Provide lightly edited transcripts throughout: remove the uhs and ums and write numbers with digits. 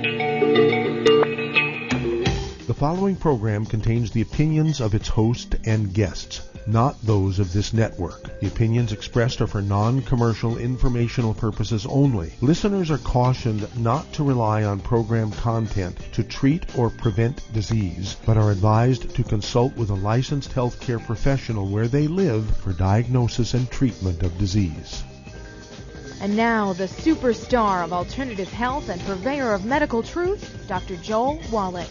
The following program contains the opinions of its host and guests, not those of this network. The opinions expressed are for non-commercial informational purposes only. Listeners are cautioned not to rely on program content to treat or prevent disease, but are advised to consult with a licensed healthcare professional where they live for diagnosis and treatment of disease. And now, the superstar of alternative health and purveyor of medical truth, Dr. Joel Wallach.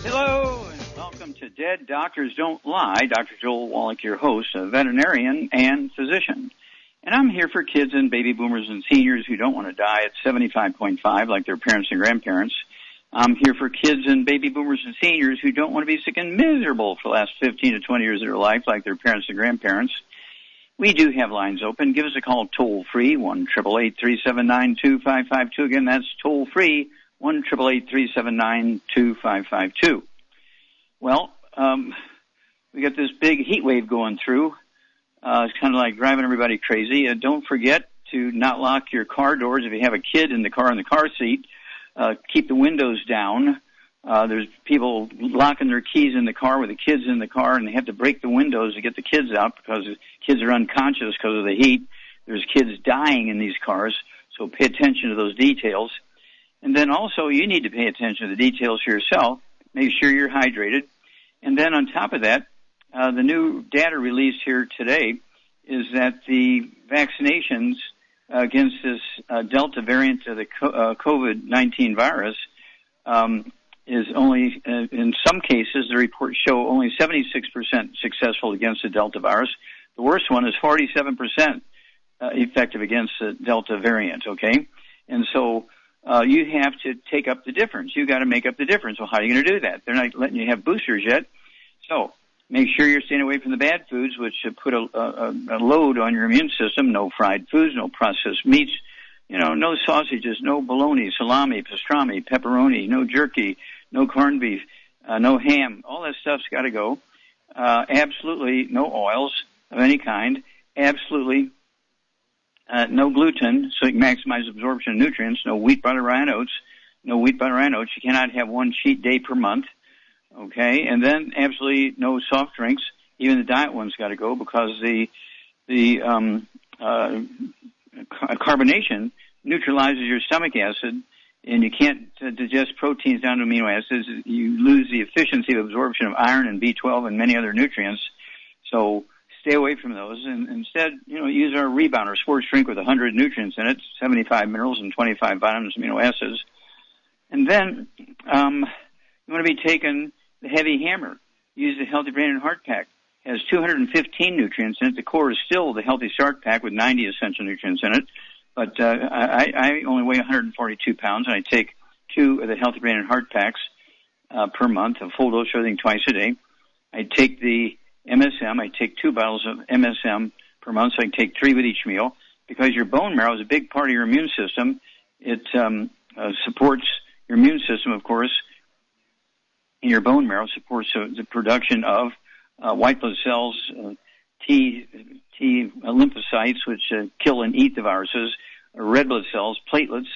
Hello, and welcome to Dead Doctors Don't Lie. Dr. Joel Wallach, your host, a veterinarian and physician. And I'm here for kids and baby boomers and seniors who don't want to die at 75.5 like their parents and grandparents. I'm here for kids and baby boomers and seniors who don't want to be sick and miserable for the last 15 to 20 years of their life like their parents and grandparents. We do have lines open. Give us a call toll-free, 1-888-379-2552. Again, that's toll-free, 1-888-379-2552. Well, we got this big heat wave going through. It's kind of like driving everybody crazy. Don't forget to not lock your car doors if you have a kid in the car seat. Keep the windows down. There's people locking their keys in the car with the kids in the car, and they have to break the windows to get the kids out because the kids are unconscious because of the heat. There's kids dying in these cars, so pay attention to those details. And then also you need to pay attention to the details for yourself. Make sure you're hydrated. And then on top of that, the new data released here today is that the vaccinations against this Delta variant of the COVID-19 virus is only, in some cases, the reports show only 76% successful against the Delta virus. The worst one is 47% effective against the Delta variant, okay? And so you have to take up the difference. You've got to make up the difference. Well, how are you going to do that? They're not letting you have boosters yet. So make sure you're staying away from the bad foods, which put a load on your immune system. No fried foods, no processed meats, no sausages, no bologna, salami, pastrami, pepperoni, no jerky, no corned beef, no ham. All that stuff's got to go. Absolutely no oils of any kind. Absolutely no gluten, so you can maximize absorption of nutrients. No wheat, butter, rye, and oats. No wheat, butter, rye, and oats. You cannot have one cheat day per month. Okay, and then absolutely no soft drinks. Even the diet ones got to go because the carbonation neutralizes your stomach acid, and you can't digest proteins down to amino acids. You lose the efficiency of absorption of iron and B12 and many other nutrients. So stay away from those, and instead, use our rebounder sports drink with 100 nutrients in it, 75 minerals and 25 vitamins and amino acids. And then you want to be taking the heavy hammer. Use the Healthy Brain and Heart Pack. It has 215 nutrients in it. The core is still the Healthy Start Pack with 90 essential nutrients in it. But I only weigh 142 pounds, and I take 2 of the Healthy Brain and Heart Packs per month, a full dose of everything twice a day. I take the MSM. I take 2 bottles of MSM per month, so I can take 3 with each meal. Because your bone marrow is a big part of your immune system. It supports your immune system, of course. Your bone marrow supports the production of white blood cells, T lymphocytes, which kill and eat the viruses, red blood cells, platelets,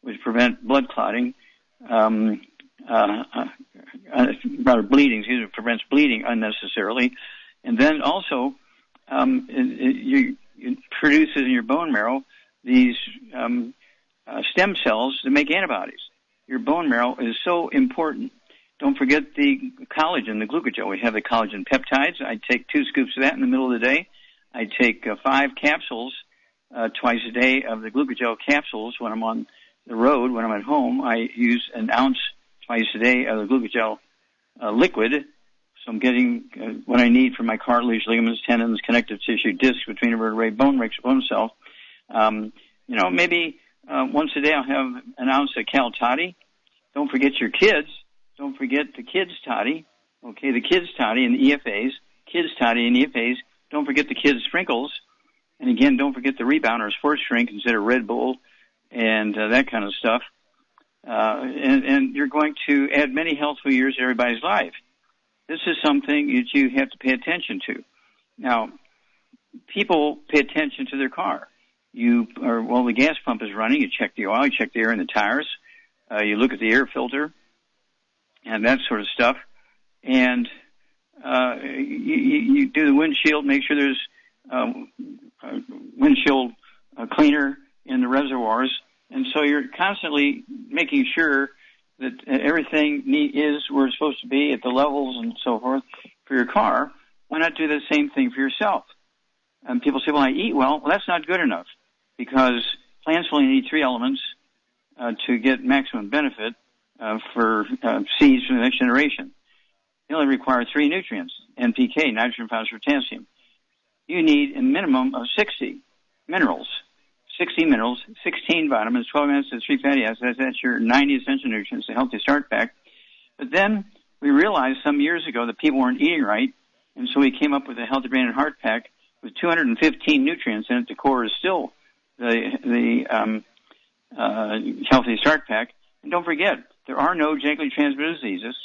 which prevent blood clotting, bleeding, it prevents bleeding unnecessarily. And then also, it produces in your bone marrow these stem cells that make antibodies. Your bone marrow is so important. Don't forget the collagen, the glucogel. We have the collagen peptides. I take 2 scoops of that in the middle of the day. I take 5 capsules twice a day of the glucogel capsules when I'm on the road. When I'm at home, I use an ounce twice a day of the glucogel liquid. So I'm getting what I need for my cartilage, ligaments, tendons, connective tissue, discs, between vertebrae, bone cell. Maybe once a day I'll have an ounce of Cal Toddy. Don't forget your kids. Don't forget the kids' toddy. Okay, the kids' toddy and the EFAs. Kids' toddy and EFAs. Don't forget the kids' sprinkles. And again, don't forget the rebounder sports drink instead of Red Bull and that kind of stuff. And you're going to add many healthful years to everybody's life. This is something that you have to pay attention to. Now, people pay attention to their car. the gas pump is running. You check the oil, you check the air in the tires, you look at the air filter, and that sort of stuff. And you do the windshield, make sure there's windshield cleaner in the reservoirs. And so you're constantly making sure that everything is where it's supposed to be at the levels and so forth for your car. Why not do the same thing for yourself? And people say, well, I eat well. Well, that's not good enough, because plants only need 3 elements to get maximum benefit for seeds for the next generation. They only require 3 nutrients: NPK, nitrogen, phosphorus, potassium. You need a minimum of 60 minerals. 60 minerals, 16 vitamins, 12 acids, 3 fatty acids. That's your 90 essential nutrients, a healthy start pack. But then we realized some years ago that people weren't eating right, and so we came up with a Healthy Brain and Heart Pack with 215 nutrients in it. The core is still the Healthy Start Pack. And don't forget, there are no genetically transmitted diseases.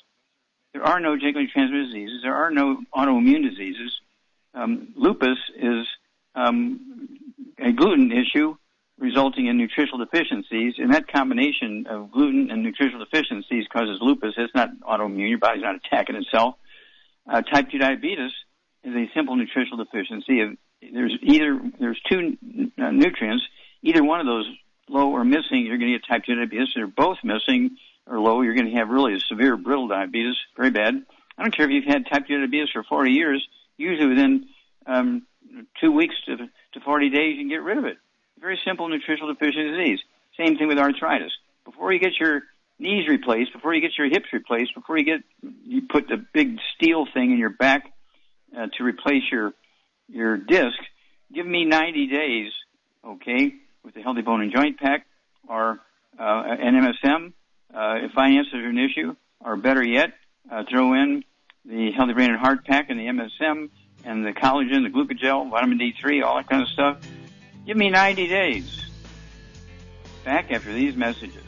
There are no genetically transmitted diseases. There are no autoimmune diseases. Lupus is a gluten issue resulting in nutritional deficiencies, and that combination of gluten and nutritional deficiencies causes lupus. It's not autoimmune. Your body's not attacking itself. Type 2 diabetes is a simple nutritional deficiency. There's 2 nutrients. Either one of those low or missing, you're going to get type 2 diabetes. If they're both missing or low, you're going to have really severe brittle diabetes, very bad. I don't care if you've had type 2 diabetes for 40 years. Usually within 2 weeks to 40 days, you can get rid of it. Very simple nutritional deficiency disease. Same thing with arthritis. Before you get your knees replaced, before you get your hips replaced, before you put the big steel thing in your back to replace your disc, give me 90 days, okay, with the Healthy Bone and Joint Pack or an MSM. If finances are an issue, or better yet, throw in the Healthy Brain and Heart Pack and the MSM and the collagen, the glucogel, vitamin D3, all that kind of stuff. Give me 90 days. Back after these messages.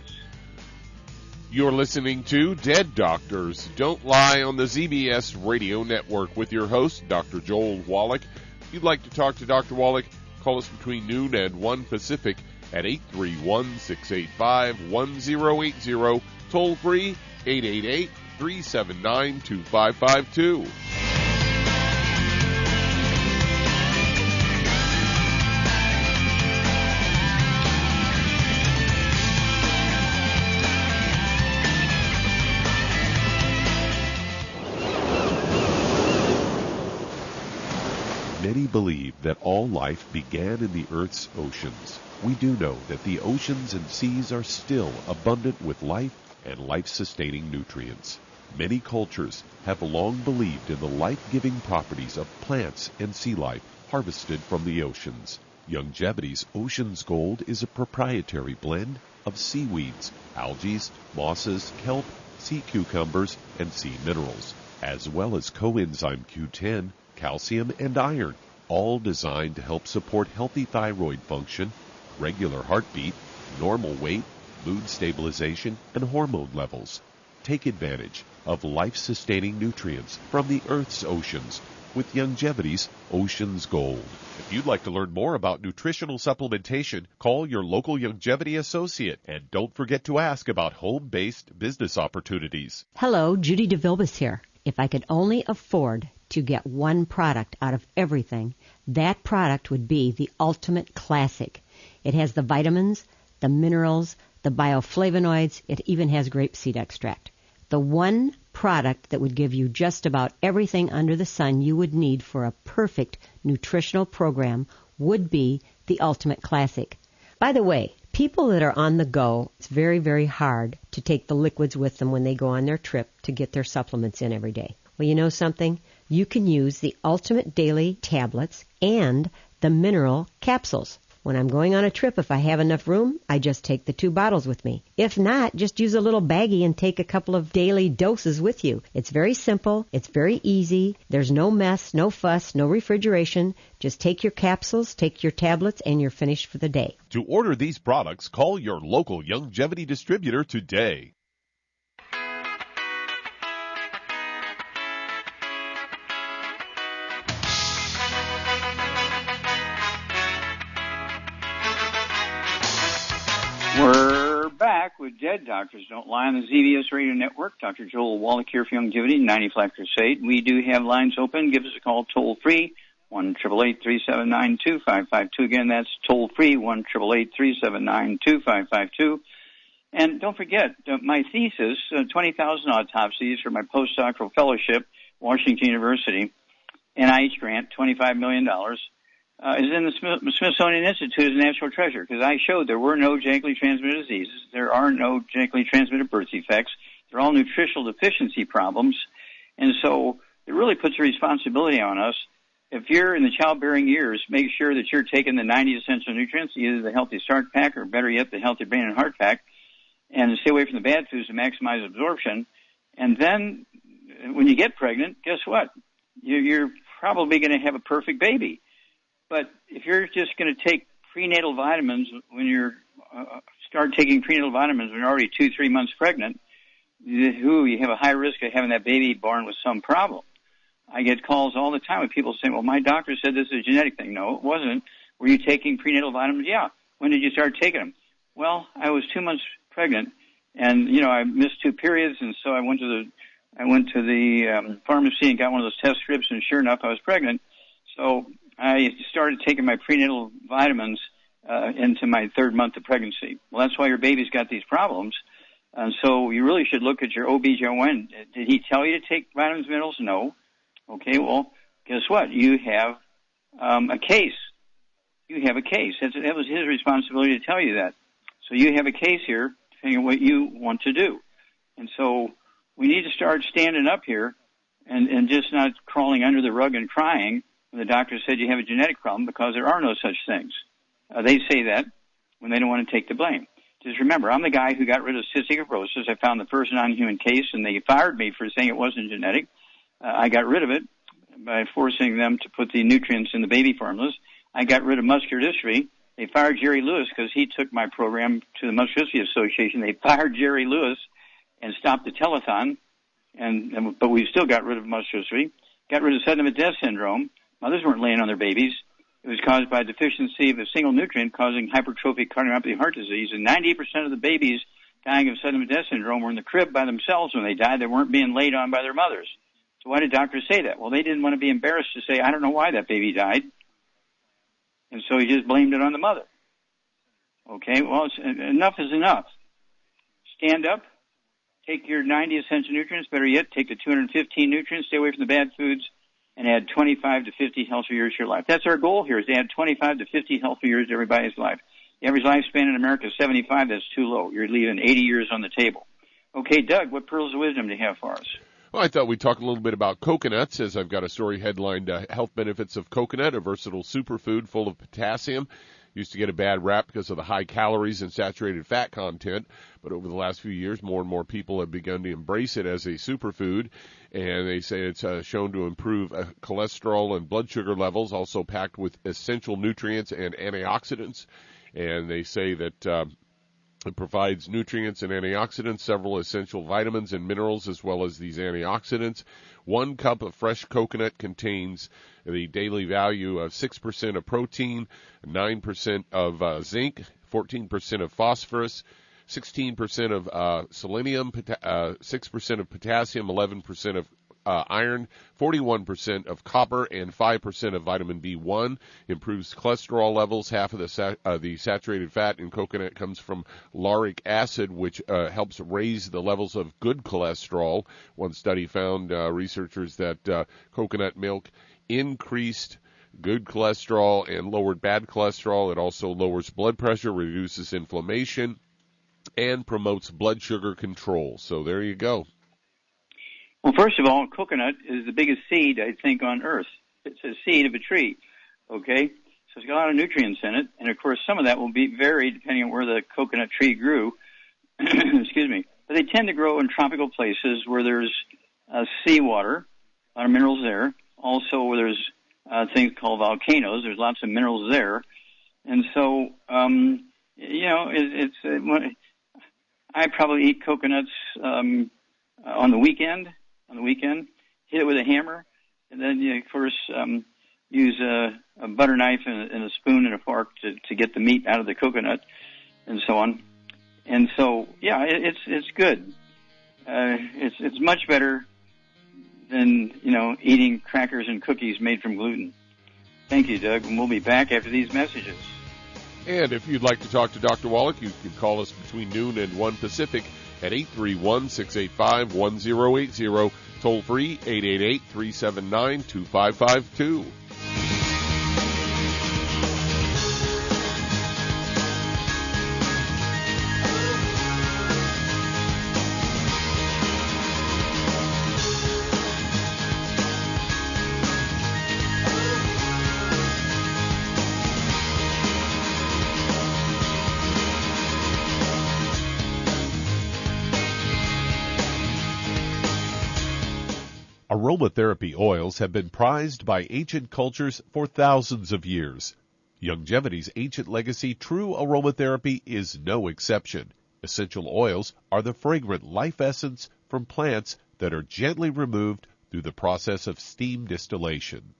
You're listening to Dead Doctors Don't Lie on the ZBS Radio Network with your host, Dr. Joel Wallach. If you'd like to talk to Dr. Wallach, call us between noon and 1 Pacific at 831-685-1080, toll free 888-379-2552. Many believe that all life began in the Earth's oceans. We do know that the oceans and seas are still abundant with life and life-sustaining nutrients. Many cultures have long believed in the life-giving properties of plants and sea life harvested from the oceans. Youngevity's Ocean's Gold is a proprietary blend of seaweeds, algae, mosses, kelp, sea cucumbers, and sea minerals, as well as coenzyme Q10, calcium, and iron, all designed to help support healthy thyroid function, regular heartbeat, normal weight, mood stabilization, and hormone levels. Take advantage of life-sustaining nutrients from the Earth's oceans with Youngevity's Ocean's Gold. If you'd like to learn more about nutritional supplementation, call your local Youngevity associate, and don't forget to ask about home-based business opportunities. Hello, Judy DeVilbus here. If I could only afford to get one product out of everything, that product would be the Ultimate Classic. It has the vitamins, the minerals, the bioflavonoids. It even has grapeseed extract. The one product that would give you just about everything under the sun you would need for a perfect nutritional program would be the Ultimate Classic. By the way, people that are on the go, it's very, very hard to take the liquids with them when they go on their trip to get their supplements in every day. Well, you know something? You can use the Ultimate Daily Tablets and the Mineral Capsules. When I'm going on a trip, if I have enough room, I just take the 2 bottles with me. If not, just use a little baggie and take a couple of daily doses with you. It's very simple. It's very easy. There's no mess, no fuss, no refrigeration. Just take your capsules, take your tablets, and you're finished for the day. To order these products, call your local Youngevity distributor today. Dead Doctors Don't Lie on the ZBS Radio Network. Dr. Joel Wallach here for Longevity, 90 Flat Crusade. We do have lines open. Give us a call toll-free, 1-888-379-2552. Again, that's toll-free, 1-888-379-2552. And don't forget, my thesis, 20,000 autopsies for my postdoctoral fellowship, Washington University, NIH grant, $25 million, is in the Smithsonian Institute as a national treasure, because I showed there were no genetically transmitted diseases. There are no genetically transmitted birth defects. They're all nutritional deficiency problems. And so it really puts a responsibility on us. If you're in the childbearing years, make sure that you're taking the 90 essential nutrients, either the Healthy Start Pack or, better yet, the Healthy Brain and Heart Pack, and stay away from the bad foods to maximize absorption. And then when you get pregnant, guess what? You're probably going to have a perfect baby. But if you're just going to take prenatal vitamins when you're start taking prenatal vitamins when you're already 2-3 months pregnant, you have a high risk of having that baby born with some problem. I get calls all the time with people saying, well, my doctor said this is a genetic thing. No, it wasn't. Were you taking prenatal vitamins? Yeah. When did you start taking them? Well, I was 2 months pregnant, and, I missed 2 periods, and so I went to the pharmacy and got one of those test strips, and sure enough, I was pregnant. So I started taking my prenatal vitamins into my 3rd month of pregnancy. Well, that's why your baby's got these problems. And so you really should look at your OBGYN. Did he tell you to take vitamins and minerals? No. Okay, well, guess what? You have a case. You have a case. That was his responsibility to tell you that. So you have a case here, depending on what you want to do. And so we need to start standing up here and just not crawling under the rug and crying when the doctor said you have a genetic problem, because there are no such things. They say that when they don't want to take the blame. Just remember, I'm the guy who got rid of cystic fibrosis. I found the first non-human case, and they fired me for saying it wasn't genetic. I got rid of it by forcing them to put the nutrients in the baby formulas. I got rid of muscular dystrophy. They fired Jerry Lewis because he took my program to the Muscular Dystrophy Association. They fired Jerry Lewis and stopped the telethon, but we still got rid of muscular dystrophy. Got rid of sudden death syndrome. Mothers weren't laying on their babies. It was caused by a deficiency of a single nutrient causing hypertrophic cardiomyopathy heart disease. And 90% of the babies dying of sudden death syndrome were in the crib by themselves when they died. They weren't being laid on by their mothers. So why did doctors say that? Well, they didn't want to be embarrassed to say, I don't know why that baby died. And so he just blamed it on the mother. Okay, well, enough is enough. Stand up. Take your 90 essential nutrients. Better yet, take the 215 nutrients. Stay away from the bad foods. And add 25 to 50 healthy years to your life. That's our goal here, is to add 25 to 50 healthy years to everybody's life. The average lifespan in America is 75. That's too low. You're leaving 80 years on the table. Okay, Doug, what pearls of wisdom do you have for us? Well, I thought we'd talk a little bit about coconuts, as I've got a story headlined, Health Benefits of Coconut, a versatile superfood full of potassium. Used to get a bad rap because of the high calories and saturated fat content, but over the last few years, more and more people have begun to embrace it as a superfood, and they say it's shown to improve cholesterol and blood sugar levels, also packed with essential nutrients and antioxidants, and they say that it provides nutrients and antioxidants, several essential vitamins and minerals, as well as these antioxidants. 1 cup of fresh coconut contains the daily value of 6% of protein, 9% of zinc, 14% of phosphorus, 16% of selenium, 6% of potassium, 11% of iron, 41% of copper, and 5% of vitamin B1. Improves cholesterol levels. Half of the saturated fat in coconut comes from lauric acid, which helps raise the levels of good cholesterol. One study found researchers that coconut milk increased good cholesterol and lowered bad cholesterol. It also lowers blood pressure, reduces inflammation, and promotes blood sugar control. So there you go. Well, first of all, coconut is the biggest seed, I think, on Earth. It's a seed of a tree, okay? So it's got a lot of nutrients in it, and, of course, some of that will be varied depending on where the coconut tree grew. Excuse me. But they tend to grow in tropical places where there's seawater, a lot of minerals there. Also, where there's things called volcanoes, there's lots of minerals there. And so, I probably eat coconuts on the weekend, hit it with a hammer, and then, of course, use a butter knife and a spoon and a fork to get the meat out of the coconut, and so on. And so, yeah, it's good. It's much better than, eating crackers and cookies made from gluten. Thank you, Doug, and we'll be back after these messages. And if you'd like to talk to Dr. Wallach, you can call us between noon and 1 Pacific at 831-685-1080, toll free 888-379-2552. Aromatherapy oils have been prized by ancient cultures for thousands of years. Longevity's ancient legacy, true aromatherapy, is no exception. Essential oils are the fragrant life essence from plants that are gently removed through the process of steam distillation.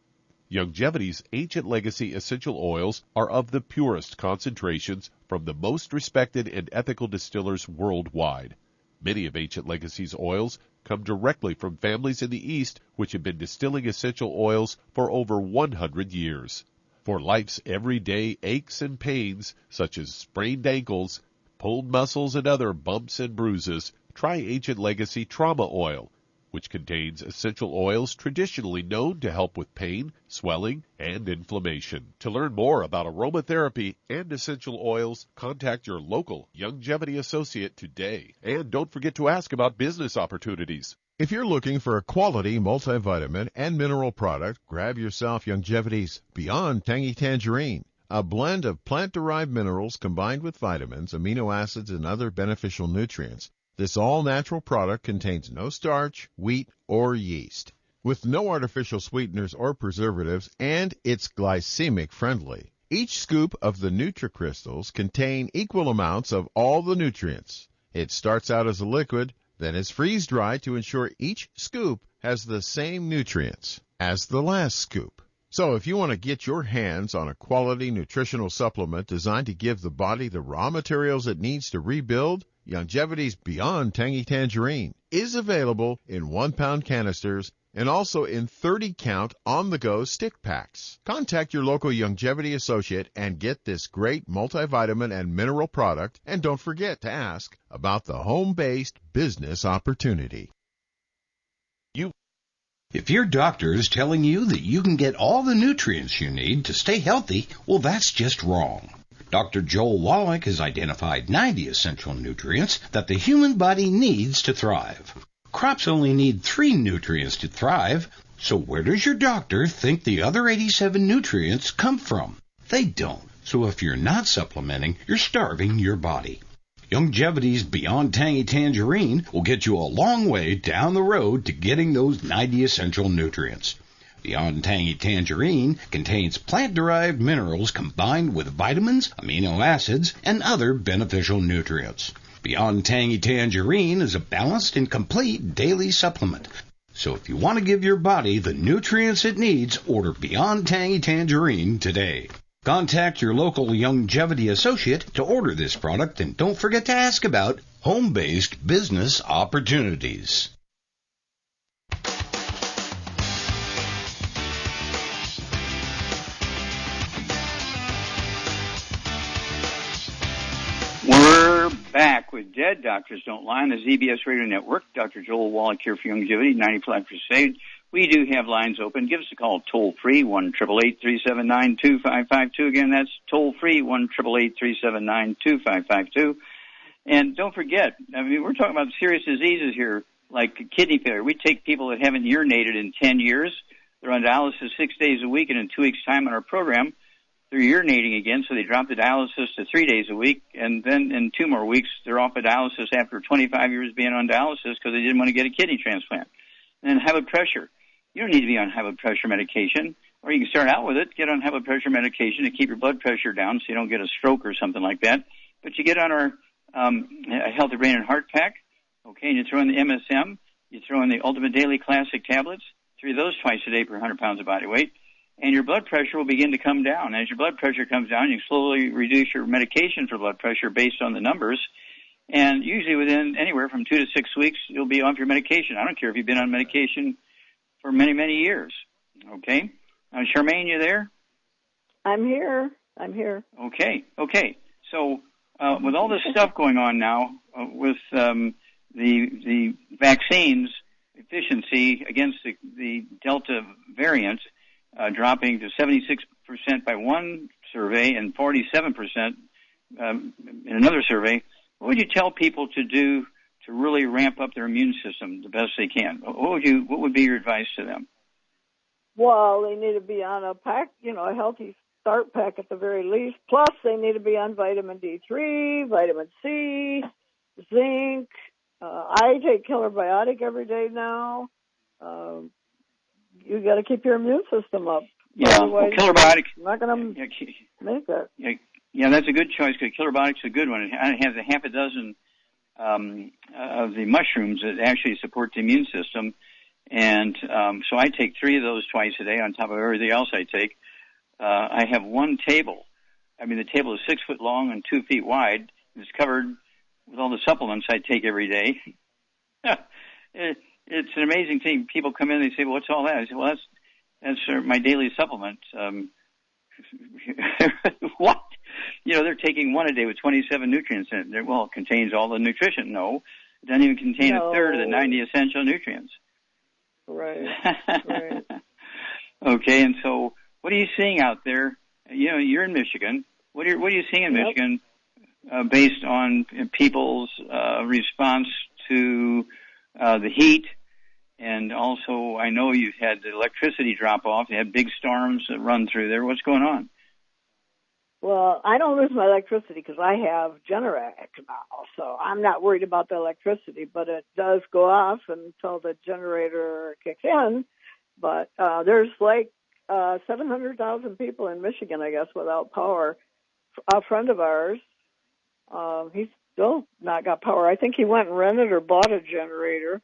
Longevity's ancient legacy essential oils are of the purest concentrations from the most respected and ethical distillers worldwide. Many of Ancient Legacy's oils come directly from families in the East which have been distilling essential oils for over 100 years. For life's everyday aches and pains, such as sprained ankles, pulled muscles, and other bumps and bruises, try Ancient Legacy Trauma Oil, which contains essential oils traditionally known to help with pain, swelling, and inflammation. To learn more about aromatherapy and essential oils, contact your local Longevity associate today. And don't forget to ask about business opportunities. If you're looking for a quality multivitamin and mineral product, grab yourself Longevity's Beyond Tangy Tangerine, a blend of plant-derived minerals combined with vitamins, amino acids, and other beneficial nutrients. This all-natural product contains no starch, wheat, or yeast, with no artificial sweeteners or preservatives, and it's glycemic friendly. Each scoop of the NutriCrystals contain equal amounts of all the nutrients. It starts out as a liquid, then is freeze-dried to ensure each scoop has the same nutrients as the last scoop. So if you want to get your hands on a quality nutritional supplement designed to give the body the raw materials it needs to rebuild, Longevity's Beyond Tangy Tangerine is available in 1-pound canisters and also in 30-count on-the-go stick packs. Contact your local Longevity associate and get this great multivitamin and mineral product, and don't forget to ask about the home-based business opportunity. If your doctor is telling you that you can get all the nutrients you need to stay healthy, well, that's just wrong. Dr. Joel Wallach has identified 90 essential nutrients that the human body needs to thrive. Crops only need 3 nutrients to thrive, so where does your doctor think the other 87 nutrients come from? They don't. So if you're not supplementing, you're starving your body. Longevity's Beyond Tangy Tangerine will get you a long way down the road to getting those 90 essential nutrients. Beyond Tangy Tangerine contains plant-derived minerals combined with vitamins, amino acids, and other beneficial nutrients. Beyond Tangy Tangerine is a balanced and complete daily supplement. So if you want to give your body the nutrients it needs, order Beyond Tangy Tangerine today. Contact your local Longevity associate to order this product, and don't forget to ask about home-based business opportunities. We're back with Dead Doctors Don't Lie on the ZBS Radio Network. Dr. Joel Wallach here for Longevity, 90 Flat Crusade. We do have lines open. Give us a call toll-free, 1-888-379-2552. Again, that's toll-free, 1-888-379-2552. And don't forget, we're talking about serious diseases here, like kidney failure. We take people that haven't urinated in 10 years. They're on dialysis 6 days a week, and in 2 weeks' time on our program, they're urinating again, so they drop the dialysis to 3 days a week, and then in 2 more weeks, they're off of dialysis after 25 years being on dialysis because they didn't want to get a kidney transplant. And then high blood pressure. You don't need to be on high blood pressure medication, or you can start out with it, get on high blood pressure medication to keep your blood pressure down so you don't get a stroke or something like that. But you get on our Healthy Brain and Heart Pack, okay, and you throw in the MSM, you throw in the Ultimate Daily Classic tablets, 3 of those twice a day per 100 pounds of body weight, and your blood pressure will begin to come down. As your blood pressure comes down, you slowly reduce your medication for blood pressure based on the numbers, And usually within anywhere from 2 to 6 weeks, you'll be off your medication. I don't care if you've been on medication for many, many years. Okay? Charmaine, you there? I'm here. Okay. So, with all this stuff going on now, with the vaccines efficiency against the Delta variant dropping to 76% by one survey and 47% in another survey, what would you tell people to do to really ramp up their immune system the best they can? What would be your advice to them? Well, they need to be on a pack, a healthy start pack at the very least. Plus, they need to be on vitamin D3, vitamin C, zinc. I take Killer Biotic every day now. You got to keep your immune system up. Yeah, otherwise, Killer Biotic. Not going to make it. Yeah, that's a good choice because Killer Biotic's a good one. It has a half a dozen of the mushrooms that actually support the immune system. And so I take 3 of those twice a day on top of everything else I take. I have one table. I mean, the table is 6 foot long and 2 feet wide. It's covered with all the supplements I take every day. It's an amazing thing. People come in and they say, well, what's all that? I say, well, that's my daily supplement. What? They're taking one a day with 27 nutrients in it. Well, it contains all the nutrition. No, it doesn't even contain a third of the 90 essential nutrients. Right. Okay, and so what are you seeing out there? You're in Michigan. What are you seeing in Michigan based on people's response to the heat? And also, I know you've had the electricity drop off. You had big storms that run through there. What's going on? Well, I don't lose my electricity because I have Generac now, so I'm not worried about the electricity, but it does go off until the generator kicks in. But there's like 700,000 people in Michigan, I guess, without power. A friend of ours, he's still not got power. I think he went and rented or bought a generator,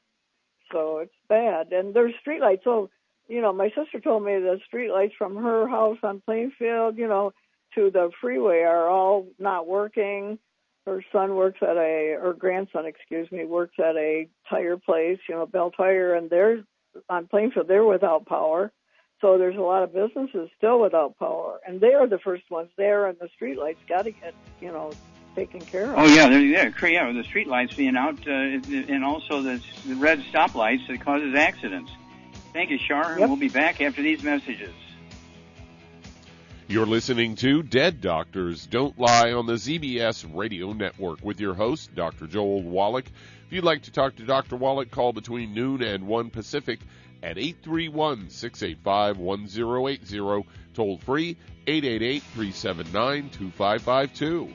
so it's bad. And there's streetlights. So, my sister told me the streetlights from her house on Plainfield, to the freeway are all not working. Her grandson, works at a tire place, Bell Tire, and they're on Plainfield, they're without power. So there's a lot of businesses still without power, and they are the first ones there, and the streetlights got to get, taken care of. Oh, yeah, the streetlights being out, and also the red stoplights that causes accidents. Thank you, Shar. Yep. We'll be back after these messages. You're listening to Dead Doctors Don't Lie on the ZBS Radio Network with your host, Dr. Joel Wallach. If you'd like to talk to Dr. Wallach, call between noon and 1 Pacific at 831-685-1080, toll free 888-379-2552.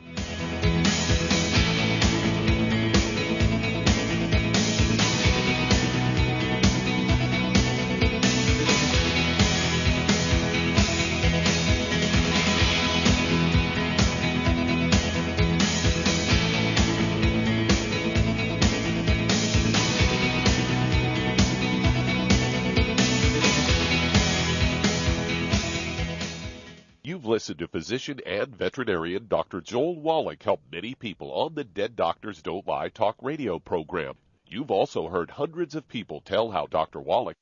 Listen to physician and veterinarian Dr. Joel Wallach help many people on the Dead Doctors Don't Lie talk radio program. You've also heard hundreds of people tell how Dr. Wallach.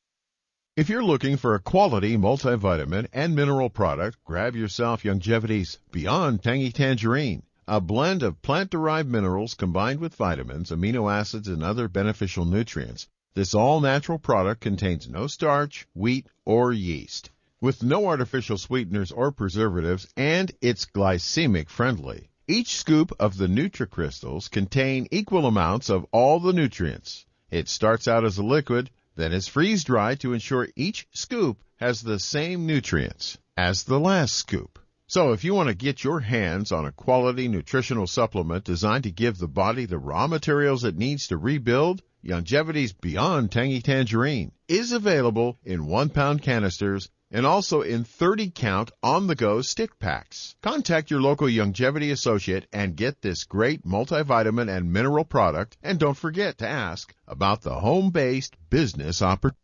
If you're looking for a quality multivitamin and mineral product, grab yourself Longevity's Beyond Tangy Tangerine, a blend of plant-derived minerals combined with vitamins, amino acids, and other beneficial nutrients. This all-natural product contains no starch, wheat, or yeast, with no artificial sweeteners or preservatives, and it's glycemic friendly. Each scoop of the NutriCrystals contain equal amounts of all the nutrients. It starts out as a liquid, then is freeze-dried to ensure each scoop has the same nutrients as the last scoop. So if you want to get your hands on a quality nutritional supplement designed to give the body the raw materials it needs to rebuild, Longevity's Beyond Tangy Tangerine is available in 1-pound canisters and also in 30-count on-the-go stick packs. Contact your local Longevity associate and get this great multivitamin and mineral product, and don't forget to ask about the home-based business opportunity.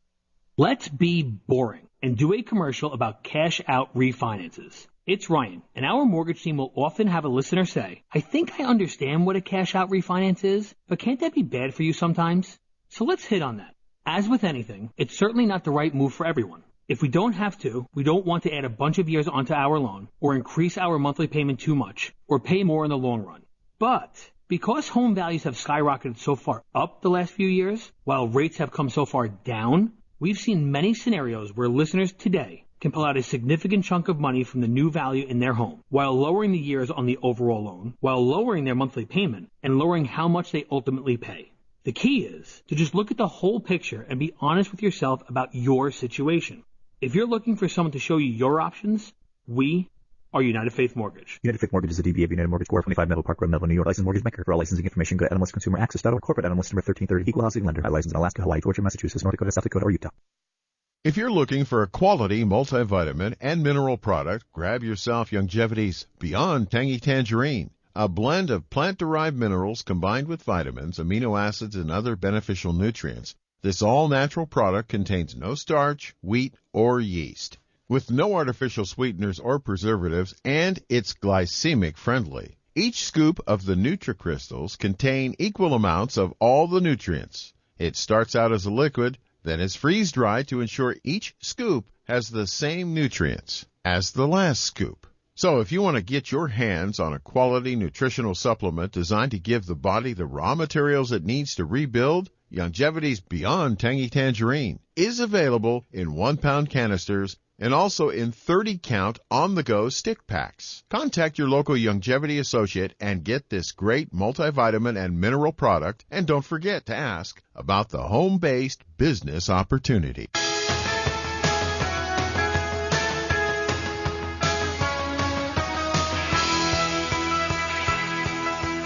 Let's be boring and do a commercial about cash-out refinances. It's Ryan, and our mortgage team will often have a listener say, I think I understand what a cash-out refinance is, but can't that be bad for you sometimes? So let's hit on that. As with anything, it's certainly not the right move for everyone. If we don't have to, we don't want to add a bunch of years onto our loan, or increase our monthly payment too much, or pay more in the long run. But because home values have skyrocketed so far up the last few years, while rates have come so far down, we've seen many scenarios where listeners today can pull out a significant chunk of money from the new value in their home, while lowering the years on the overall loan, while lowering their monthly payment, and lowering how much they ultimately pay. The key is to just look at the whole picture and be honest with yourself about your situation. If you're looking for someone to show you your options, we are United Faith Mortgage. United Faith Mortgage is a DBA of United Mortgage Corp. 25 Melville Park Road, Melville, New York. Licensed mortgage banker. For all licensing information, go to animalistconsumeraccess.org. Corporate animalist number 1330. Equal housing lender. Licensed in Alaska, Hawaii, Georgia, Massachusetts, North Dakota, South Dakota, or Utah. If you're looking for a quality multivitamin and mineral product, grab yourself Longevity's Beyond Tangy Tangerine, a blend of plant-derived minerals combined with vitamins, amino acids, and other beneficial nutrients. This all-natural product contains no starch, wheat, or yeast, with no artificial sweeteners or preservatives, and it's glycemic friendly. Each scoop of the NutriCrystals contain equal amounts of all the nutrients. It starts out as a liquid, then is freeze-dried to ensure each scoop has the same nutrients as the last scoop. So if you want to get your hands on a quality nutritional supplement designed to give the body the raw materials it needs to rebuild, Longevity's Beyond Tangy Tangerine is available in 1-pound canisters and also in 30-count on-the-go stick packs. Contact your local Longevity associate and get this great multivitamin and mineral product, and don't forget to ask about the home-based business opportunity.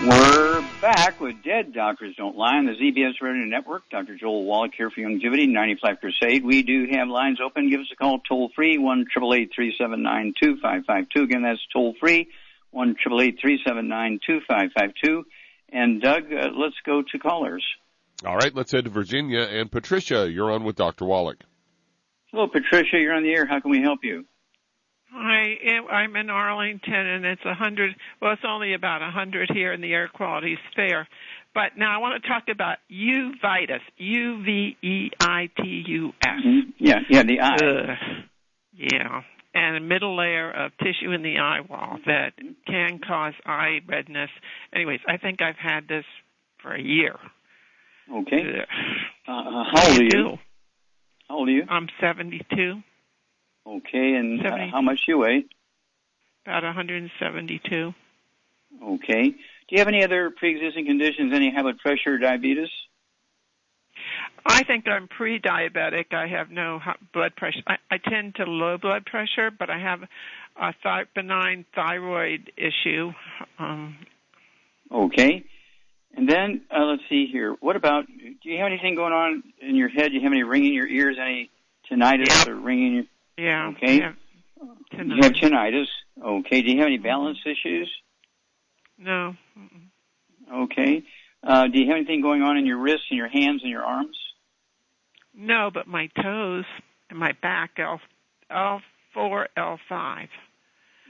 We're back with Dead Doctors Don't Lie on the ZBS Radio Network. Dr. Joel Wallach here for Longevity, 95 Crusade. We do have lines open. Give us a call toll-free, 1-888-379-2552. Again, that's toll-free, 1-888-379-2552. And, Doug, let's go to callers. All right, let's head to Virginia. And, Patricia, you're on with Dr. Wallach. Hello, Patricia. You're on the air. How can we help you? Hi, I'm in Arlington, and it's 100. Well, it's only about 100 here, and the air quality is fair. But now I want to talk about uveitis, Uveitus. Mm-hmm. Yeah, the eye. Yeah, and a middle layer of tissue in the eye wall that can cause eye redness. Anyways, I think I've had this for a year. Okay. How old are you? How old are you? I'm 72. Okay, and how much do you weigh? About 172. Okay. Do you have any other pre-existing conditions, any high blood pressure or diabetes? I think I'm pre-diabetic. I have no blood pressure. I tend to low blood pressure, but I have a benign thyroid issue. Okay. And then, let's see here. What about, do you have anything going on in your head? Do you have any ringing in your ears, any tinnitus or ringing in your... Yeah. Okay. You have tinnitus. Okay. Do you have any balance issues? No. Okay. Do you have anything going on in your wrists and your hands and your arms? No, but my toes and my back, L4, L5.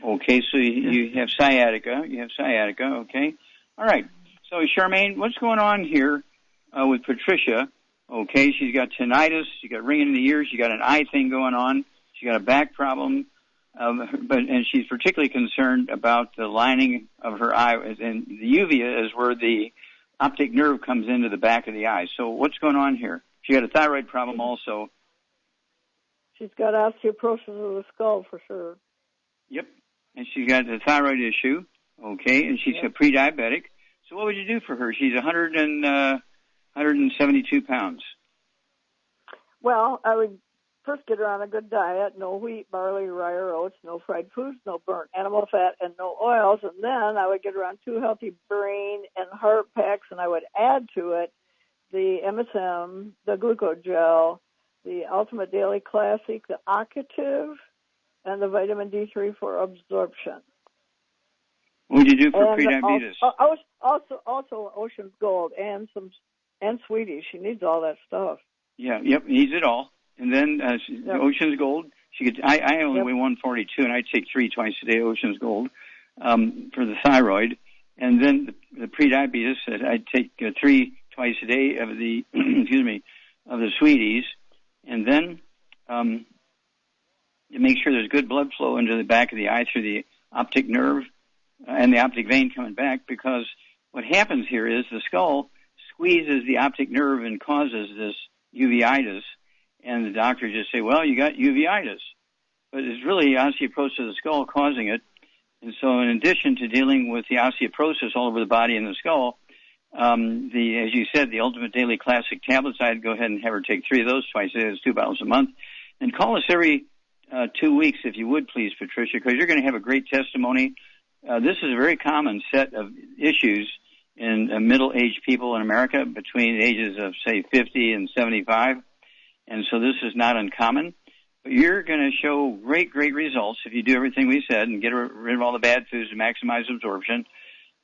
Okay, so you have sciatica. Okay. All right. So, Charmaine, what's going on here with Patricia? Okay, she's got tinnitus, she's got ringing in the ears, she's got an eye thing going on. She got a back problem, and she's particularly concerned about the lining of her eye. And the uvea is where the optic nerve comes into the back of the eye. So what's going on here? She got a thyroid problem also. She's got osteoporosis of the skull for sure. Yep, and she's got a thyroid issue. Okay, and she's a pre-diabetic. So what would you do for her? She's 172 pounds. Well, I would first get her on a good diet, no wheat, barley, rye, or oats, no fried foods, no burnt animal fat, and no oils. And then I would get her on 2 healthy brain and heart packs, and I would add to it the MSM, the glucogel, the Ultimate Daily Classic, the Occative, and the vitamin D3 for absorption. What would you do for prediabetes? Also Ocean's Gold and Sweeties. She needs all that stuff. Yeah, needs it all. And then Ocean's Gold. I only weigh 142, and I take 3 twice a day, Ocean's Gold, for the thyroid. And then the pre-diabetes, I'd take 3 twice a day of the, of the sweeties. And then to make sure there's good blood flow into the back of the eye through the optic nerve and the optic vein coming back, because what happens here is the skull squeezes the optic nerve and causes this uveitis, and the doctor just say, well, you got uveitis. But it's really osteoporosis of the skull causing it. And so in addition to dealing with the osteoporosis all over the body and the skull, as you said, the Ultimate Daily Classic tablets, I'd go ahead and have her take 3 of those twice a day. It's 2 bottles a month. And call us every 2 weeks, if you would, please, Patricia, because you're going to have a great testimony. This is a very common set of issues in middle-aged people in America between the ages of, say, 50 and 75. And so this is not uncommon. But you're going to show great, great results if you do everything we said and get rid of all the bad foods to maximize absorption.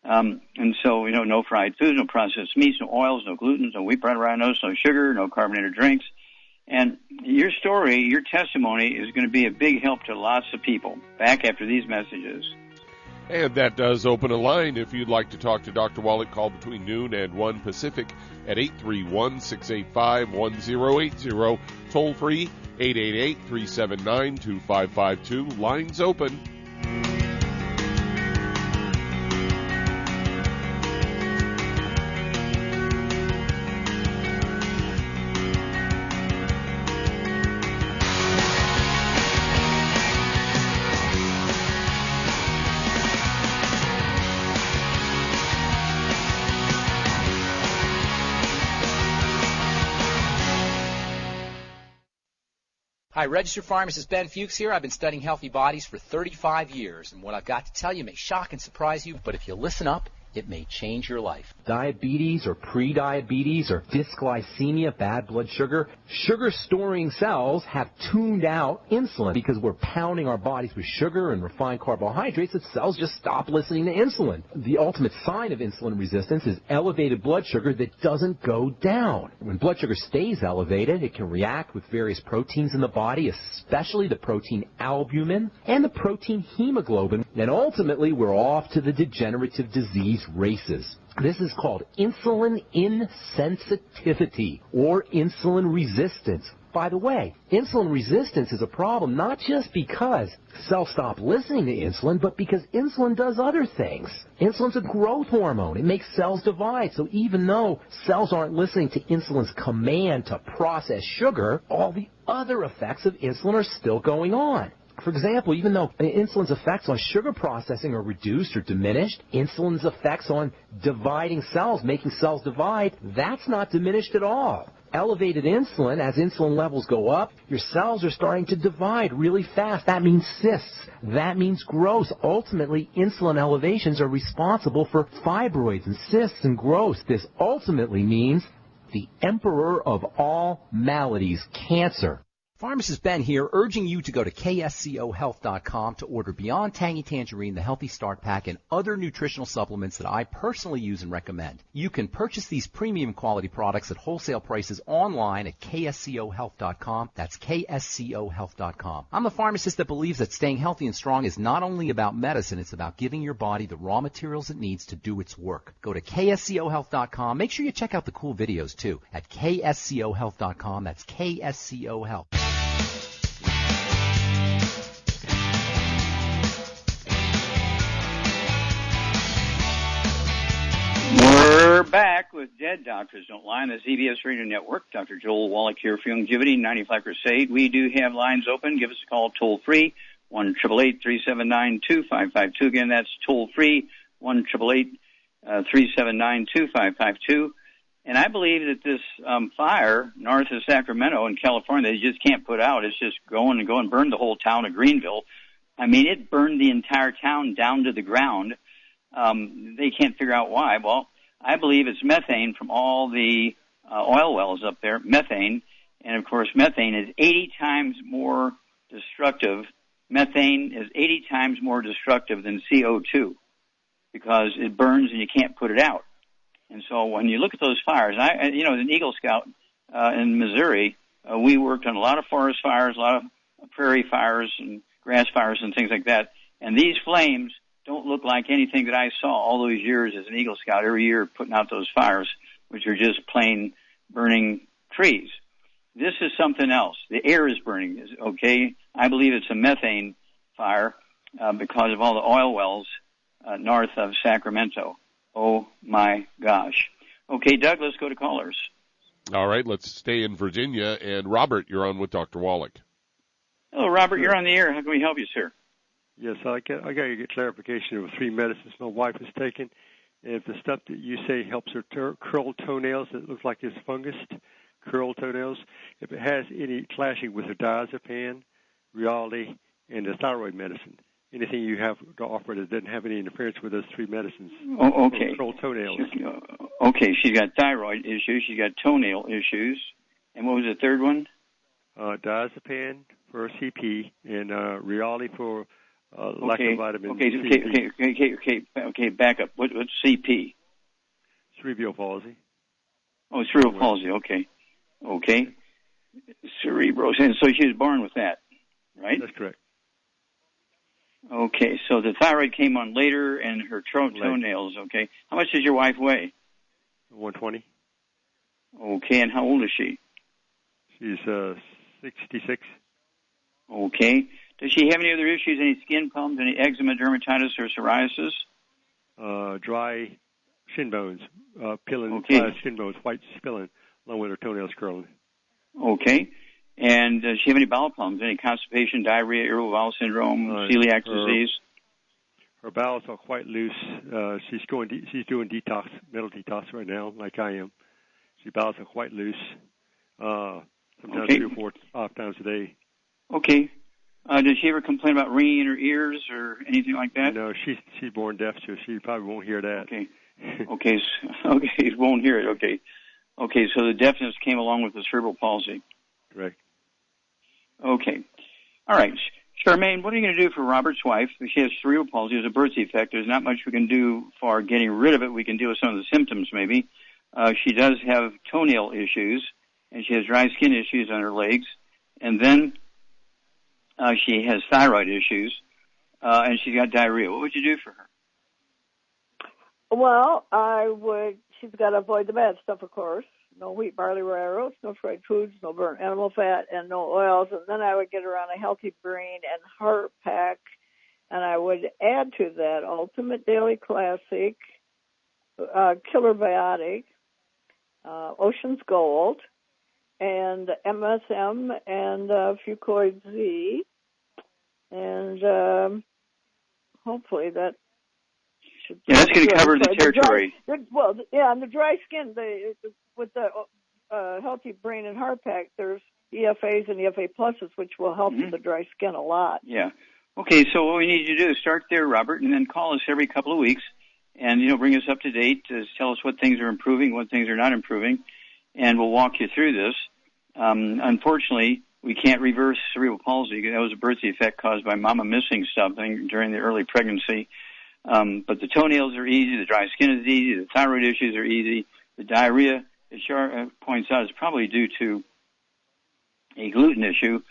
And so, no fried foods, no processed meats, no oils, no gluten, no wheat, bread, rye, no sugar, no carbonated drinks. And your story, your testimony is going to be a big help to lots of people. Back after these messages. And that does open a line. If you'd like to talk to Dr. Wallach, call between noon and 1 Pacific at 831-685-1080. Toll free, 888-379-2552. Lines open. Hi, registered pharmacist Ben Fuchs here. I've been studying healthy bodies for 35 years, and what I've got to tell you may shock and surprise you, but if you listen up, it may change your life. Diabetes or pre-diabetes or dysglycemia, bad blood sugar. Sugar-storing cells have tuned out insulin because we're pounding our bodies with sugar and refined carbohydrates that cells just stop listening to insulin. The ultimate sign of insulin resistance is elevated blood sugar that doesn't go down. When blood sugar stays elevated, it can react with various proteins in the body, especially the protein albumin and the protein hemoglobin. And ultimately, we're off to the degenerative disease races. This is called insulin insensitivity or insulin resistance. By the way, insulin resistance is a problem not just because cells stop listening to insulin, but because insulin does other things. Insulin's a growth hormone. It makes cells divide. So even though cells aren't listening to insulin's command to process sugar, all the other effects of insulin are still going on. For example, even though insulin's effects on sugar processing are reduced or diminished, insulin's effects on dividing cells, making cells divide, that's not diminished at all. Elevated insulin, as insulin levels go up, your cells are starting to divide really fast. That means cysts. That means growth. Ultimately, insulin elevations are responsible for fibroids and cysts and growth. This ultimately means the emperor of all maladies, cancer. Pharmacist Ben here, urging you to go to kscohealth.com to order Beyond Tangy Tangerine, the Healthy Start Pack, and other nutritional supplements that I personally use and recommend. You can purchase these premium quality products at wholesale prices online at kscohealth.com. That's kscohealth.com. I'm a pharmacist that believes that staying healthy and strong is not only about medicine, it's about giving your body the raw materials it needs to do its work. Go to kscohealth.com. Make sure you check out the cool videos, too, at kscohealth.com. That's KSCO Health. We're back with Dead Doctors Don't Lie on the ZBS Radio Network. Dr. Joel Wallach here for Longevity 95 Crusade. We do have lines open. Give us a call toll-free, 1-888-379-2552. Again, that's toll-free, 1-888-379-2552. And I believe that this fire north of Sacramento in California, they just can't put out. It's just going and burned the whole town of Greenville. I mean, it burned the entire town down to the ground. They can't figure out why. Well, I believe it's methane from all the oil wells up there, methane. And, of course, methane is 80 times more destructive. Methane is 80 times more destructive than CO2 because it burns and you can't put it out. And so when you look at those fires, as an Eagle Scout in Missouri, we worked on a lot of forest fires, a lot of prairie fires and grass fires and things like that. And these flames don't look like anything that I saw all those years as an Eagle Scout, every year putting out those fires, which are just plain burning trees. This is something else. The air is burning, okay? I believe it's a methane fire because of all the oil wells north of Sacramento. Oh, my gosh. Okay, Doug, let's go to callers. All right, let's stay in Virginia. And Robert, you're on with Dr. Wallach. Hello, Robert. You're on the air. How can we help you, sir? Yes, I got to get clarification of 3 medicines my wife has taken. If the stuff that you say helps her curl toenails, it looks like it's fungus, curl toenails. If it has any clashing with her diazepam, Reality, and the thyroid medicine, anything you have to offer that doesn't have any interference with those 3 medicines. Oh, okay. Curl toenails. Okay, she's got thyroid issues. She's got toenail issues. And what was the third one? Diazepam for CP and Reality for lack of vitamin C. Okay, back up. What's CP? Cerebral palsy. Oh, cerebral palsy, okay. Cerebral, and so she was born with that, right? That's correct. Okay, so the thyroid came on later and her toenails, okay. How much does your wife weigh? 120. Okay, and how old is she? She's 66. Okay. Does she have any other issues, any skin problems, any eczema, dermatitis, or psoriasis? Dry shin bones, peeling dry shin bones, white spilling, along with her toenails curling. Okay. And does she have any bowel problems, any constipation, diarrhea, irritable bowel syndrome, celiac disease? Her bowels are quite loose. She's doing detox, mental detox right now, like I am. Her bowels are quite loose. Sometimes 3 or 4, 5 times a day. Okay. Does she ever complain about ringing in her ears or anything like that? No, she's born deaf, so she probably won't hear that. Okay. Won't hear it. Okay. Okay, so the deafness came along with the cerebral palsy. Correct. Okay. All right. Charmaine, what are you going to do for Robert's wife? She has cerebral palsy. It's a birth defect. There's not much we can do for getting rid of it. We can deal with some of the symptoms, maybe. She does have toenail issues, and she has dry skin issues on her legs. And then she has thyroid issues, and she's got diarrhea. What would you do for her? Well, she's got to avoid the bad stuff, of course. No wheat, barley, rye, oats, no fried foods, no burnt animal fat, and no oils. And then I would get her on a healthy brain and heart pack, and I would add to that Ultimate Daily Classic, Killer Biotic, Ocean's Gold, and MSM and Fucoid Z, and hopefully that should. Yeah, that's going to cover the territory. And the dry skin, with the healthy brain and heart pack, there's EFAs and EFA pluses, which will help with the dry skin a lot. Yeah. Okay, so what we need you to do is start there, Robert, and then call us every couple of weeks, and bring us up to date to tell us what things are improving, what things are not improving, and we'll walk you through this. Unfortunately, we can't reverse cerebral palsy. That was a birth defect caused by mama missing something during the early pregnancy. But the toenails are easy, the dry skin is easy, the thyroid issues are easy, the diarrhea, as Char points out, is probably due to a gluten issue.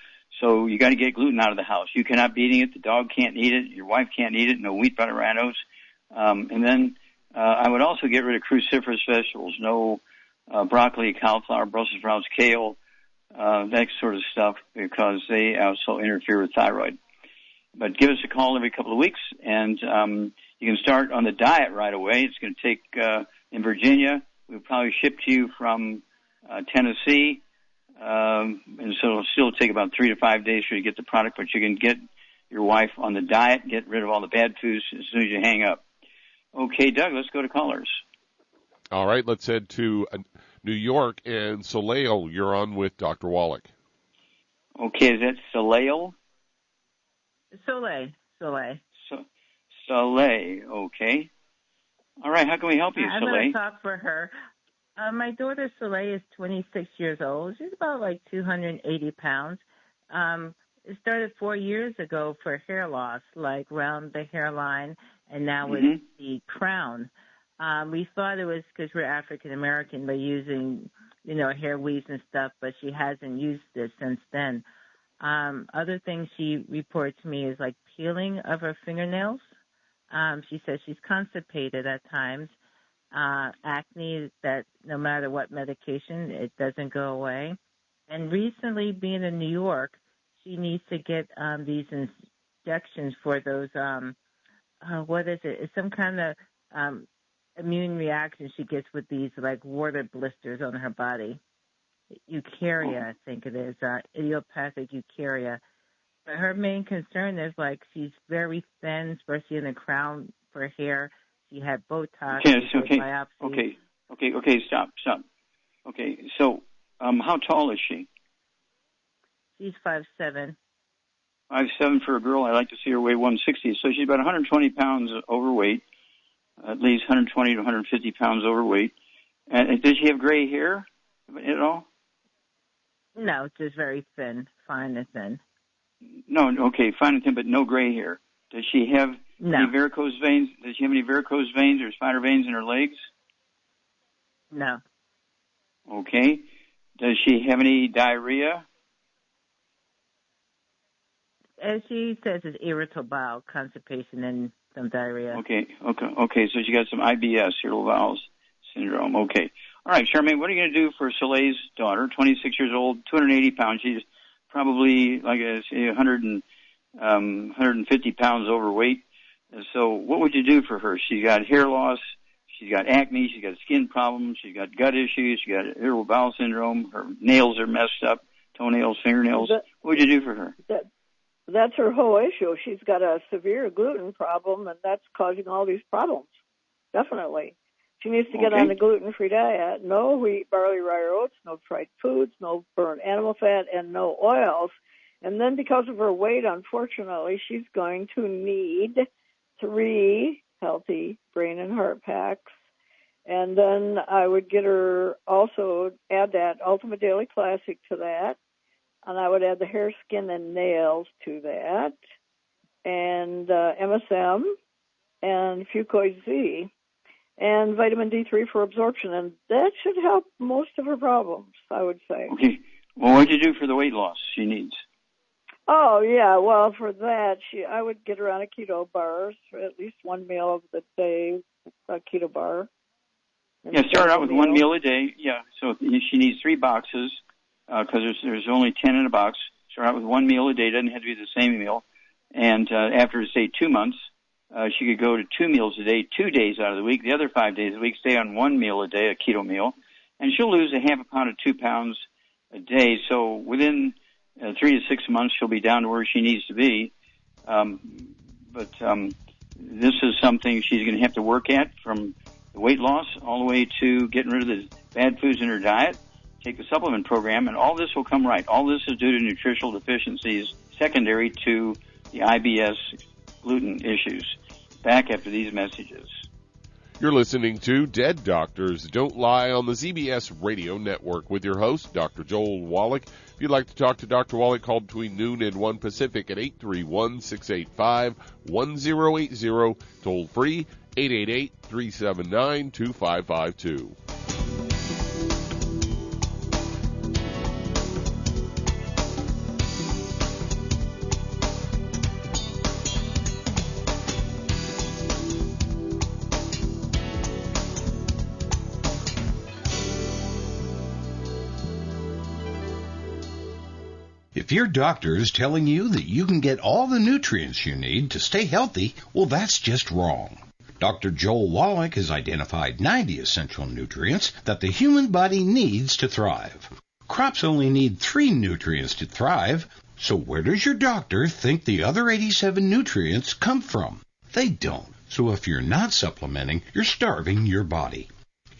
So you got to get gluten out of the house. You cannot be eating it. The dog can't eat it. Your wife can't eat it. No wheat, butter, rhinos. And then I would also get rid of cruciferous vegetables. No broccoli, cauliflower, Brussels sprouts, kale, that sort of stuff, because they also interfere with thyroid. But give us a call every couple of weeks, and you can start on the diet right away. It's going to take, in Virginia, we'll probably ship to you from Tennessee, and so it'll still take about 3 to 5 days for you to get the product, but you can get your wife on the diet, get rid of all the bad foods as soon as you hang up. Okay, Doug, let's go to callers. All right, let's head to New York, and Soleil, you're on with Dr. Wallach. Okay, is that Soleil? Soleil, okay. All right, how can we help you, I'm Soleil? going to talk for her. My daughter Soleil is 26 years old. She's about 280 pounds. It started 4 years ago for hair loss, around the hairline, and now with the crown. We thought it was because we're African American by using, hair weaves and stuff, but she hasn't used this since then. Other things she reports to me is like peeling of her fingernails. She says she's constipated at times. Acne that no matter what medication, it doesn't go away. And recently, being in New York, she needs to get these injections for those, what is it? It's some kind of immune reaction she gets with these like water blisters on her body. Eukarya, I think it is, idiopathic eukarya. But her main concern is like she's very thin, especially in the crown of her hair. She had Botox. Okay. Stop. Okay, so how tall is she? She's 5'7". 5'7" for a girl. I'd like to see her weigh 160. So she's about 120 pounds overweight, at least 120 to 150 pounds overweight. And does she have gray hair at all? No, just very thin, fine and thin. No, okay, fine and thin, but no gray hair. Does she have any varicose veins? Does she have any varicose veins or spider veins in her legs? No. Okay. Does she have any diarrhea? As she says, it's irritable bowel, constipation, and some diarrhea. Okay. So she got some IBS, irritable bowel syndrome. Okay. All right, Charmaine, what are you going to do for Soleil's daughter, 26 years old, 280 pounds? She's probably, like I say, 150 pounds overweight. So what would you do for her? She's got hair loss. She's got acne. She's got skin problems. She's got gut issues. She's got irritable bowel syndrome. Her nails are messed up, toenails, fingernails. What would you do for her? That's her whole issue. She's got a severe gluten problem, and that's causing all these problems. Definitely. She needs to get on a gluten-free diet. No wheat, barley, rye, or oats, no fried foods, no burnt animal fat, and no oils. And then because of her weight, unfortunately, she's going to need 3 healthy brain and heart packs. And then I would get her also add that Ultimate Daily Classic to that. And I would add the hair, skin, and nails to that. And MSM and Fucoid Z. And vitamin D3 for absorption. And that should help most of her problems, I would say. Okay. Well, what do you do for the weight loss she needs? Oh, yeah. Well, for that, I would get her on a keto bar, for at least one meal of the day, a keto bar. Yeah, start out with one meal a day. Yeah, so she needs 3 boxes because there's only 10 in a box. Start out with one meal a day. Doesn't have to be the same meal. And after, say, 2 months, she could go to 2 meals a day, 2 days out of the week. The other 5 days of the week, stay on 1 meal a day, a keto meal. And she'll lose a half a pound to 2 pounds a day. So within 3 to 6 months, she'll be down to where she needs to be. But this is something she's going to have to work at, from the weight loss all the way to getting rid of the bad foods in her diet, take the supplement program, and all this will come right. All this is due to nutritional deficiencies secondary to the IBS gluten issues. Back after these messages. You're listening to Dead Doctors Don't Lie on the ZBS Radio Network with your host, Dr. Joel Wallach. If you'd like to talk to Dr. Wallach, call between noon and 1 Pacific at 831-685-1080, toll free 888-379-2552. If your doctor is telling you that you can get all the nutrients you need to stay healthy, well, that's just wrong. Dr. Joel Wallach has identified 90 essential nutrients that the human body needs to thrive. Crops only need 3 nutrients to thrive, so where does your doctor think the other 87 nutrients come from? They don't. So if you're not supplementing, you're starving your body.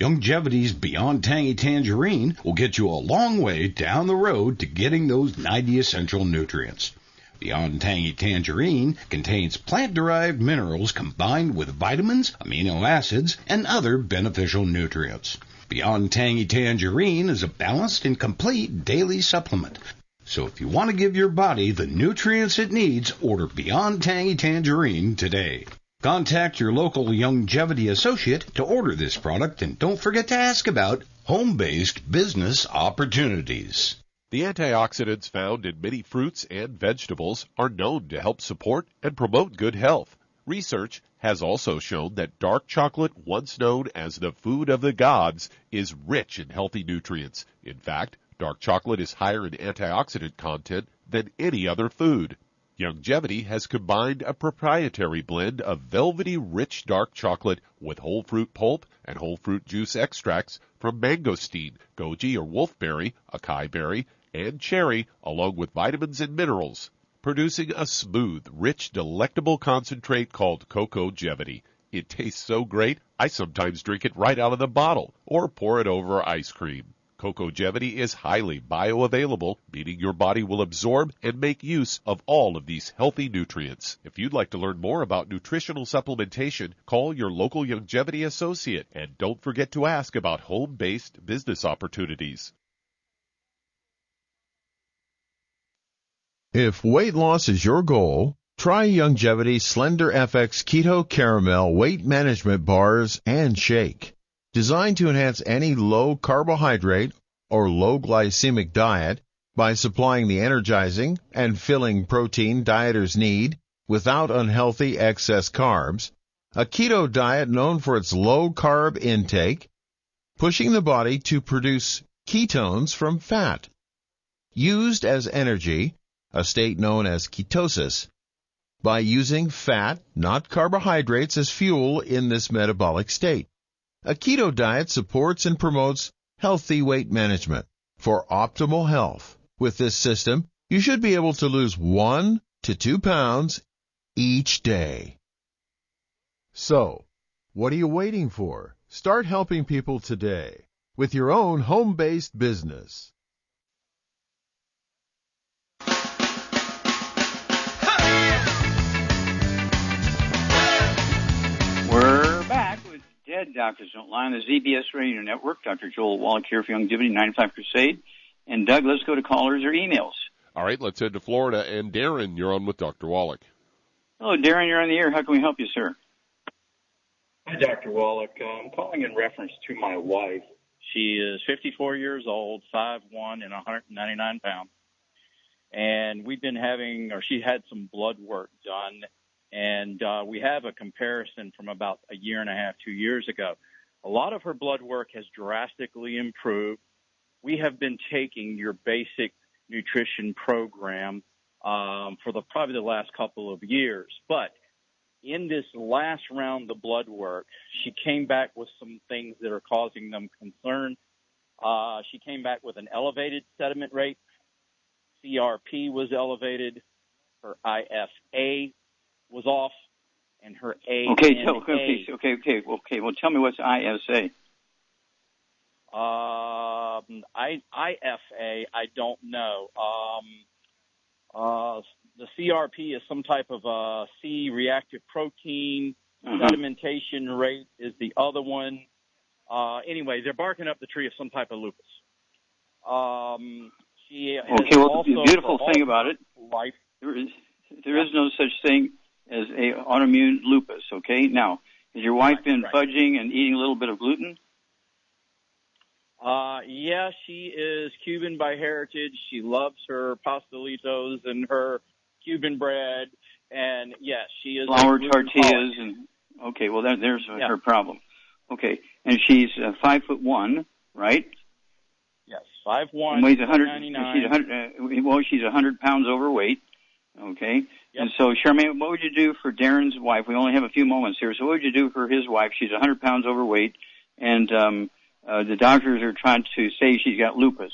Longevity's Beyond Tangy Tangerine will get you a long way down the road to getting those 90 essential nutrients. Beyond Tangy Tangerine contains plant-derived minerals combined with vitamins, amino acids, and other beneficial nutrients. Beyond Tangy Tangerine is a balanced and complete daily supplement. So if you want to give your body the nutrients it needs, order Beyond Tangy Tangerine today. Contact your local Longevity associate to order this product, and don't forget to ask about home-based business opportunities. The antioxidants found in many fruits and vegetables are known to help support and promote good health. Research has also shown that dark chocolate, once known as the food of the gods, is rich in healthy nutrients. In fact, dark chocolate is higher in antioxidant content than any other food. Longevity has combined a proprietary blend of velvety rich dark chocolate with whole fruit pulp and whole fruit juice extracts from mangosteen, goji or wolfberry, acai berry, and cherry, along with vitamins and minerals, producing a smooth, rich, delectable concentrate called Cocogevity. It tastes so great, I sometimes drink it right out of the bottle or pour it over ice cream. Cocogevity is highly bioavailable, meaning your body will absorb and make use of all of these healthy nutrients. If you'd like to learn more about nutritional supplementation, call your local longevity associate, and don't forget to ask about home-based business opportunities. If weight loss is your goal, try Longevity Slender FX Keto Caramel Weight Management Bars and Shake. Designed to enhance any low-carbohydrate or low-glycemic diet by supplying the energizing and filling protein dieters need without unhealthy excess carbs, a keto diet known for its low-carb intake, pushing the body to produce ketones from fat. Used as energy, a state known as ketosis, by using fat, not carbohydrates, as fuel in this metabolic state. A keto diet supports and promotes healthy weight management. For optimal health, with this system, you should be able to lose 1 to 2 pounds each day. So, what are you waiting for? Start helping people today with your own home-based business. We're back with Dead Doctors Don't Lie on the ZBS Radio Network. Dr. Joel Wallach here for Longevity 95 Crusade. And Doug, let's go to callers or emails. All right, let's head to Florida. And Darren, you're on with Dr. Wallach. Hello, Darren, you're on the air. How can we help you, sir? Hi, Dr. Wallach. I'm calling in reference to my wife. She is 54 years old, 5'1", and 199 pounds. And we've been having, or she had some blood work done, and we have a comparison from about a year and a half, 2 years ago. A lot of her blood work has drastically improved. We have been taking your basic nutrition program for probably the last couple of years. But in this last round of blood work, she came back with some things that are causing them concern. She came back with an elevated sediment rate. CRP was elevated. Her IFA was off, and her ANA. Okay. Well, tell me what's ISA. IFA, I don't know. The CRP is some type of C reactive protein. Sedimentation rate is the other one. Anyway, they're barking up the tree of some type of lupus. She the beautiful thing about it, there is no such thing as a autoimmune lupus. Okay, now has your wife been fudging and eating a little bit of gluten? Yeah, she is Cuban by heritage. She loves her pastelitos and her Cuban bread, and yes, she is flour tortillas and okay. Well, there's her problem. Okay, and she's 5'1", right? Yes, 5'1", weighs 100. 199. She's 100 pounds overweight. Okay, Yep. And so, Charmaine, what would you do for Darren's wife? We only have a few moments here. So, what would you do for his wife? She's 100 pounds overweight, and the doctors are trying to say she's got lupus.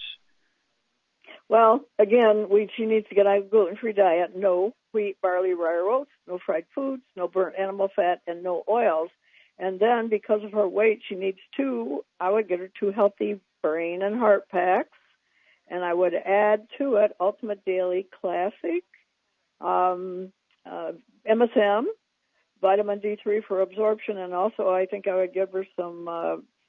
Well, again, she needs to get a gluten-free diet, no wheat, barley, rye, or oats, no fried foods, no burnt animal fat, and no oils. And then, because of her weight, she needs I would get her 2 healthy brain and heart packs, and I would add to it Ultimate Daily Classic, MSM, vitamin D3 for absorption, and also I think I would give her some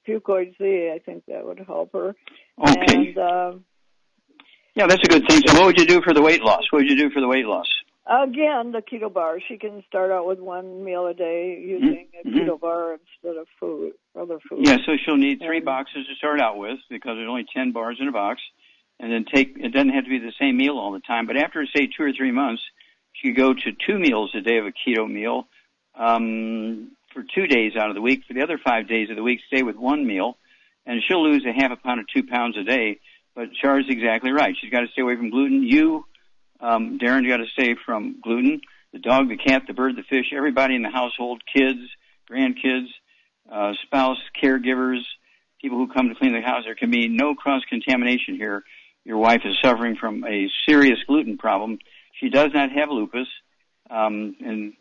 Fucoid Z. I think that would help her. Okay. And, yeah, that's a good thing. So what would you do for the weight loss? Again, the keto bar. She can start out with 1 meal a day using a keto bar instead of other food. Yeah, so she'll need 3 boxes to start out with because there's only 10 bars in a box. and then it doesn't have to be the same meal all the time, but after, say, 2 or 3 months, she could go to 2 meals a day of a keto meal for 2 days out of the week. For the other 5 days of the week, stay with 1 meal, and she'll lose a half a pound to 2 pounds a day. But Char's exactly right. She's got to stay away from gluten. Darren, you got to stay from gluten. The dog, the cat, the bird, the fish, everybody in the household, kids, grandkids, spouse, caregivers, people who come to clean the house. There can be no cross-contamination here. Your wife is suffering from a serious gluten problem. She does not have lupus, anything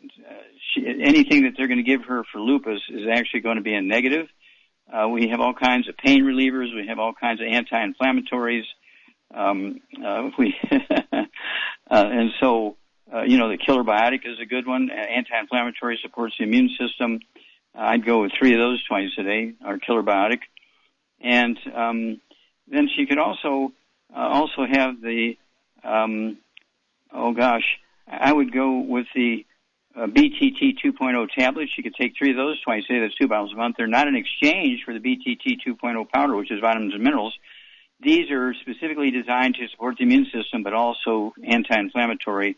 that they're going to give her for lupus is actually going to be a negative. We have all kinds of pain relievers. We have all kinds of anti-inflammatories. And so, the killer biotic is a good one. Anti-inflammatory, supports the immune system. I'd go with 3 of those twice a day, our killer biotic. And then she could also have the, I would go with the BTT 2.0 tablets. She could take 3 of those twice a day. That's 2 bottles a month. They're not an exchange for the BTT 2.0 powder, which is vitamins and minerals. These are specifically designed to support the immune system, but also anti-inflammatory.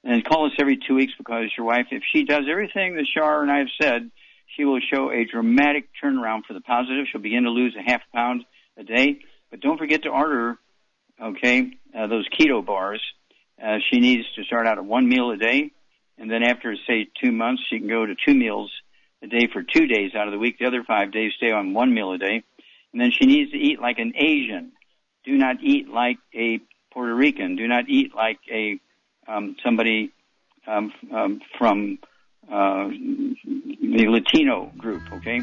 And call us every 2 weeks, because your wife, if she does everything that Shar and I have said, she will show a dramatic turnaround for the positive. She'll begin to lose a half pound a day. But don't forget to order, those keto bars. She needs to start out at 1 meal a day. And then after, say, 2 months, she can go to 2 meals a day for 2 days out of the week. The other 5 days, stay on 1 meal a day. And then she needs to eat like an Asian. Do not eat like a Puerto Rican. Do not eat like a somebody from the Latino group, okay?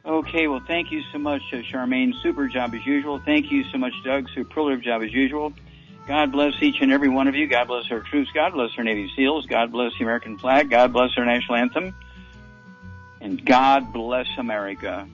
Okay, well, thank you so much, Charmaine. Super job as usual. Thank you so much, Doug. Superlative job as usual. God bless each and every one of you. God bless our troops. God bless our Navy SEALs. God bless the American flag. God bless our national anthem. And God bless America.